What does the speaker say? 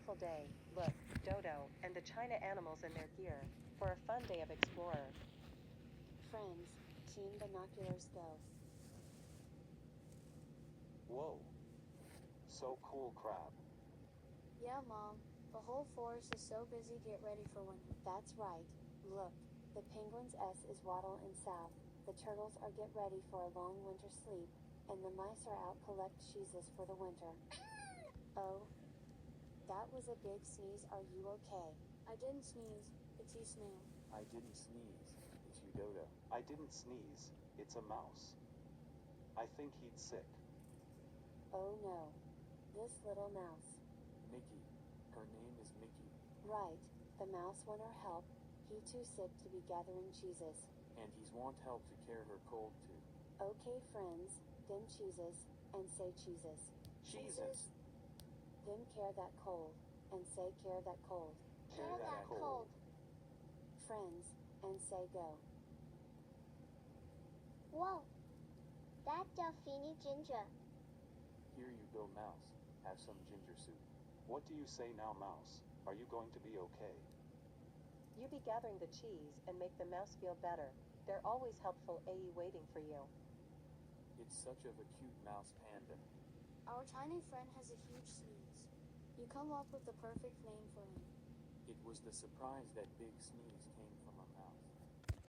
beautiful day. Look, Dodo, and the China animals in their gear, for a fun day of explorer. Friends, team binoculars go. Whoa. So cool, Crab. Yeah, Mom. The whole forest is so busy, get ready for winter. That's right. Look, the penguin's S is waddle and south, the turtles are get ready for a long winter sleep, and the mice are out collect cheeses for the winter. Oh, that was a big sneeze. Are you okay? I didn't sneeze. It's Snail. I didn't sneeze. It's you, Dodo. I didn't sneeze. It's a mouse. I think he's sick. Oh no. This little mouse. Mickey. Her name is Mickey. Right, the mouse want her help. He too sick to be gathering cheeses. And he's want help to carry her cold too. Okay friends, them cheeses, and say cheeses. Cheeses. Them care that cold, and say care that cold. Care that cold. Friends, and say go. Whoa! That Delphini ginger. Here you go, Mouse. Have some ginger soup. What do you say now, Mouse? Are you going to be okay? You be gathering the cheese and make the mouse feel better. They're always helpful, AE waiting for you. It's such of a cute mouse panda. Our tiny friend has a huge sneeze. You come up with the perfect name for him. It was the surprise that big sneeze came from a